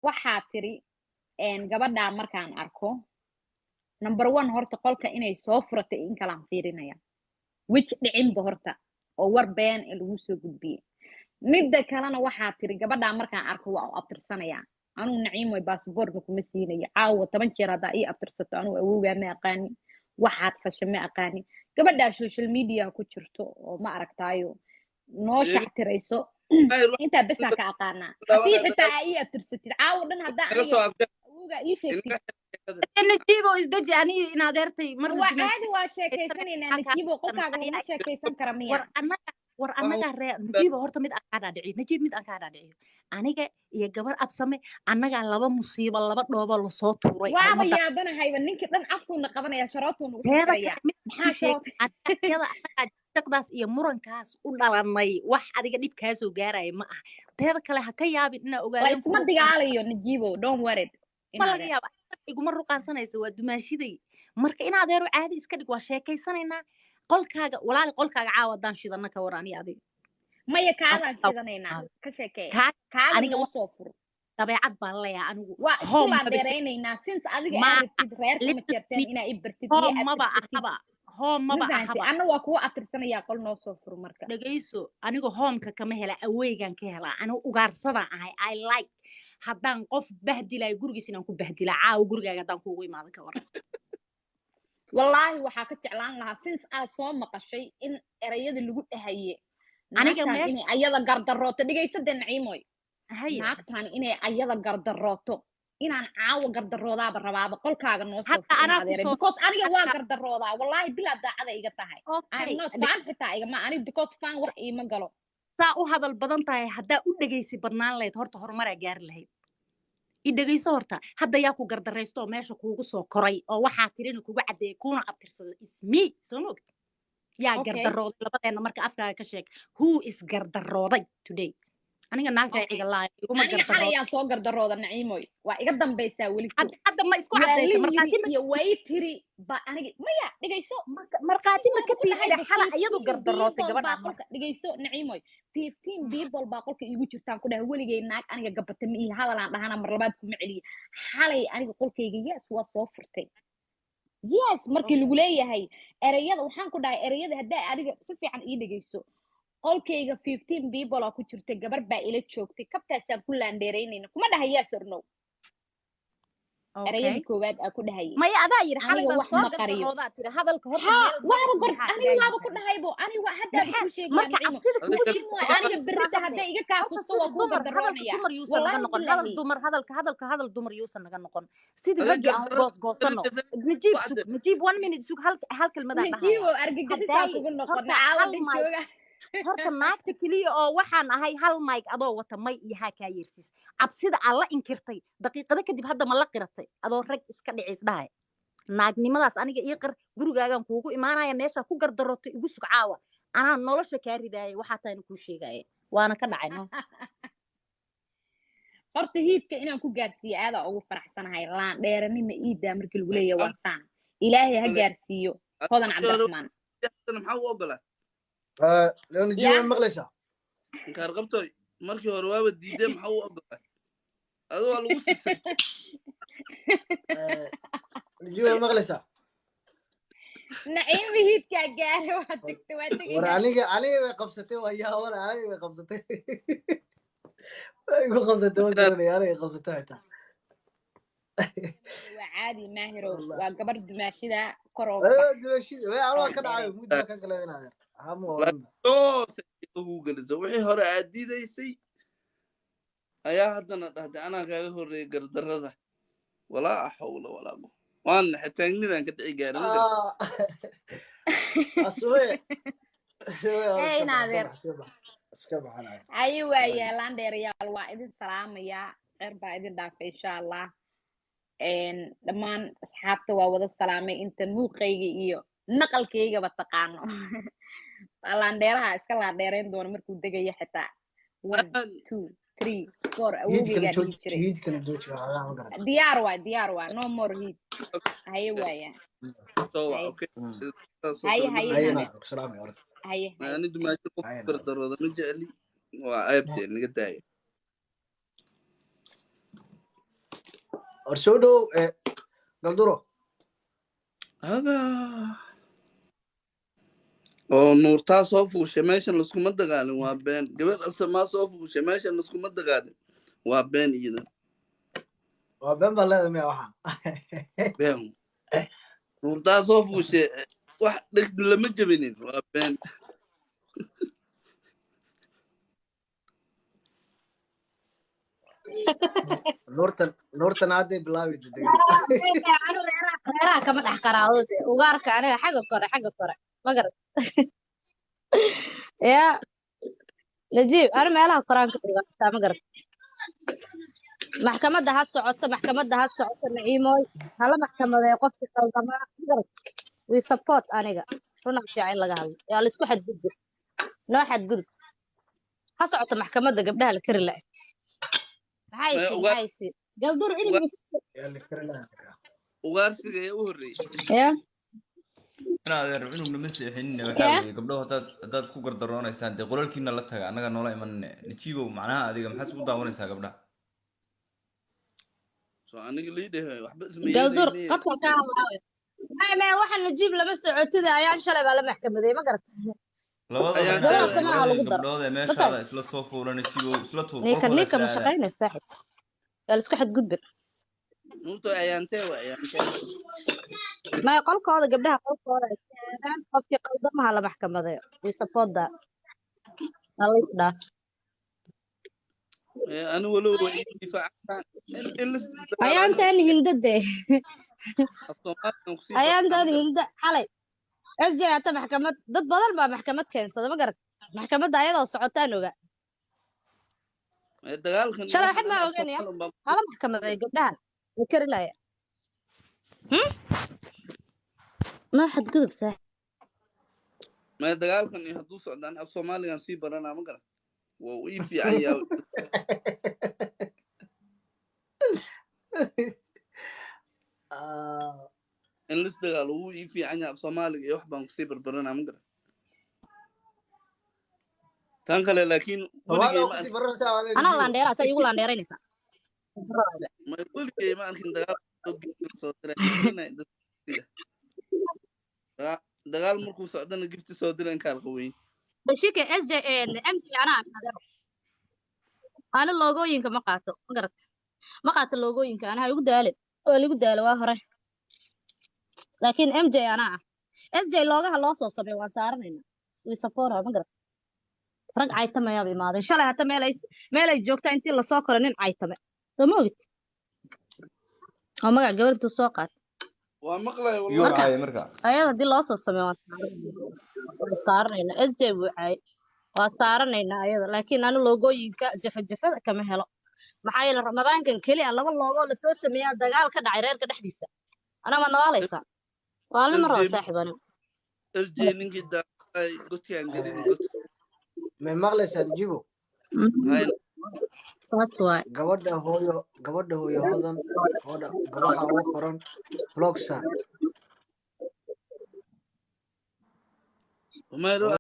waxaa tiri gabadhaa markaan arko number 1 horta qolka inay soo furatay in kalaan fiirinaya which dhicinba horta oo war been ee lagu soo gudbiyey midda kalena waxaa tiri gabadhaa markaan arko waa u abtirsanaya anuu naciimo baasaboorka kuma siinayo caawa 10 jeer haddaa ii abtirsato anuu awowgaa ma aqaani waxaad fasha ma aqaani gabadhaa social media ku jirto oo ma aragtaayo noo shactirayso intaa besaa ka aqaanaa haddii xitaa aa ii abtirsatid caawa dhan haddaa aniga awowgaa ii sheegtid najiibo isdaji ani in adeertay mar waa caadi waa sheekaysanaynaa najiibo qolkaaga lama sheekaysan kara miya war annaga ree najiibo horta mid aan kaa dhaadhiciyo najiib mid aan kaa dhaadhiciyo aniga iyo gabar absame annagaa laba musiibo laba dhoobo lasoo tuuray waaba yaabanahayba ninka dhan afkuuna qabanaya sharootuuna ugu furaya maxaa sharootadaas iyo murankaas u dhalanay wax adiga dhib kaa soo gaaraya ma aha teeda kale ha ka yaabin inaa ogaadeen isma digaalayo najiibo don't worry ma laga yaaba iguma ruqaansanaysa waa dumaashiday marka in adeero caadi iska dhig waa sheekaysanaynaa qolkaaga walaali qolkaaga caawa daan shidana ka war ani adiga maya kaadaan shidanaynaa ka sheekee aniga noo soo furo dabeecad baan leeyahay anigu waa iskulaan dheeraynaynaa since adiga aaragtid reerka ma jeerteen inaa i bartid maba ahaba maba ahaba anna waa kuwa atirsanaya qol noo soo furo marka dhagayso aniga hoomka kama hela aweygan ka helaa anigu ugaarsadaan ahay I like haddaan qof bahdilayo gurigiis inaan ku bahdila caawa gurigaaga haddaan kuugu imaado ka waran wallaahi waxaa ka jeclaan lahaa since aad soo maqashay in erayada lagu dhahaye aniga inay ayada gardarooto dhegaysadee naciimoy naagtaan inay ayada gardarooto inaan caawa gardaroodaaba rabaaba qolkaaga noo soo because aniga waa gardaroodaa wallaahi bilaa daacada iga tahay faan xitaa igama aniga because faan wax iima galo saa u hadal badan tahay haddaa u dhegaysi badnaan lahayd horta horumaraa gaari lahayd i dhegayso horta hadda yaa ku gardaraysto oo meesha kuugu soo koray oo waxaa tirina kugu caddeeyay kuna abtirsada ismi soo moogta yaa gardarooday labadeena marka afkaaga ka sheeg who is gardarooday today aniga naagtaa iga laaya iguma gardarooday aniga xalayaan soo gardarooda naciimoy waa iga dambaysaa weli hadda ma isku caddaysa markaati way tiri ba aniga maya dhegayso markaati ma ka tiiday xala iyadu gardarootay gabadha marka dhegayso naciimoy 15 people baa qolka igu jirtaan ku dhahay weligay naag aniga gabata ma ihi hadalaan dhahana mar labaad kuma celiye xalay aniga qolkayga yes waa soo furtay yes markii lagu leeyahay erayada waxaan ku dhahay erayada haddaa aniga si fiican ii dhegayso qolkayga 15 people oo ku jirtay gabar baa ila joogtay kabtaasaan ku laandheeraynayna kuma dhahay yes or no erayada koowaad aa ku dhahayay maya adaa yiri xalay baa soo gardaroodaa tiri hadalka horta aniga waaba ku dhahaybo aniga hadda ku sheegay marka cabsida kugu jirto aniga berrita hadday iga kaafusto waa ku gardaroonaya hadal dumar yuusan naga noqon sidii ragii aan goosgoosano najiib 1 minute sug hal kalmadaa dhahay najiib argagaxisaa kugu noqon caawa jooga horta naagta kaliya oo waxaan ahay hal mic adoo wata may iyo haa kaa yeersiis cabsida aan la inkirtay daqiiqada kadib hadda ma la qiratay adoo rag iska dhiciis dhahay naagnimadaas aniga ii qir gurigaagan kuugu imaanaya meesha ku gardarootay igu sug caawa anaa nolosha kaa ridaayay waxaa taayna kuu sheegaya waana ka dhacay no horta hiidka inaan ku gaarsiiyo aadaa ugu faraxsanahay laan dheeranima iidaa markii lagu leeyahay warsaan ilaahay ha gaarsiiyo hodan cabdiraxmaan maxaa u ogolaa لأن جيبه مغلسة. كار قبطي مركي ورواب الديدة محو أبدا. هذا هو الوصف. جيبه مغلسة. نعيم هيد كجار واتك وراني قبضتي وياه وراني قبضتي. يقول قبضتي ولا أنا قبضتي حتى. وعادي ماهر وقبر دماشي ذا قرو. دماشي أنا كان عايز مدة كان كلامي هذا. wixii hore aad diidaysay ayaa haddana dhahday anaa kaaga horreeyay gardarrada walaa xawla walaa quwwata waan xitaagnidan ka dhici gaarin ayu waaya laandheerayaal waa idin salaamaya khayr baa idin dhaafay insha allah dhammaan asxaabta waa wada salaamay inta muuqayga iyo maqalkaygaba taqaano laandheeraha iska laandheerayn doona markuu degayo xitaa 1 2 3 4 awogeygaa dhihi jiray diyaar waa no more heat haye waaya haye ani dumaasho qof gardarooda ma jecli waa aabtee naga daaya orsoodo galduro هذا oo nuurtaa soo fuushay meeshan laskuma dagaalin waa been gabadh absamaa soo fuushay meeshan laskuma dagaalin waa been iidan waa been baa leedahay miya waxa been nuurtaa soo fuushay wax dheg lama jabinin waa been nuurtan hadday bilaabi degay reeraha kama dhex qaraado dee ugaarka aniga xagga kore ma garat yaa najiib ani meelaha koraanka ugaartaa ma garat maxkamadda ha socoto naciimooy hala maxkamadee qofki qaldamaa ma garat we support aniga runaa fiican in laga hadlo yaa laisku xadgudub noo xadgudub ha socoto maxkamadda gabdhaha la kari la'a maxaysi galdur cilmi yaa la kari lahaa ugaarsiga ee u horreeyay yaa أنا أدري إنه نمسي حين وحاول قبله هذا تذكر دروانا يسان تقول لك إن الله تجا أنا قلنا لا إيمان نتشيبه معناها هذه كم حد سودا وانا يسان قبله soo aniga liidahay waxba isma galdur yeelayne qadka ka hadlaayo ما waxaan najiib lama socotida ayaan shalay baa la maxkamaday ma garat لبضة golaha samaha lagu daro قبله هذا ماشي هذا إسلا صوف ولا نتشيبه إسلا طول ninka ma shaqaynay saaxib yaa la isku xadgudbin nuurta ayaantee waa ayaantee ما qolkooda gabdhaha qolkooda ay taagan qofkii qaldamaha la maxkamaday we support that alida ani walow way difaacan ayaantan hindade ayaantan hinda xalay SJ hata maxkamad dad badan baa maxkamad keensada ma garat maxkamadda ayadoo socotaan oga dagaalkan shalay xad ma oganaya hala maxkamaday gabdhahan kari laaya ما حد قذف صح ma dagaalkan hadduu socdaan af Soomaaligan sii baranaa ma garan waa uu ii fiican yahay in lis dagaalo wuu ii fiican yahay af Soomaaliga iyo wax baan kusii barbaranaa ma garan tan kale laakiin weligay ma arkin أنا لانديرا سأيقول يقول لانديرا نسا weligay ma arkin dagaal soo diray dagaal markuu socdana gifti soo diray kaal qaweyn بشيك SJ MJ أنا اللوجوين كما قاتو ما قاتل اللوجوين كأنا هيقول دالت ولا يقول دالة واهرة لكن MJ أنا SJ لوجها الله صوص بي وصارنا ويسافرها ما قرأت رج عيتم يا بي ماضي إن شاء الله هتا ميلا جوكتا أنتي اللي ساكر نين عيتم تموت ما قاعد قبل تسوقات waa maqlay يور عاي مركا أيوة دي الله صوص بي وصارنا SJ وعي وصارنا أيوة لكن أنا لوجوين جفة كم هلا maxay la ramadaankan kaliya laba loogo la soo sameeyaa dagaal ka dhacay reerka dhexdiisa ana ma nawaalaysa waa la maro saaxiibana LG ninkii daay gotiyan galin got ma maqlaysaa jibo hay saas waay gabadha hooyo hodan gabadha ugu qoran blogsa umayro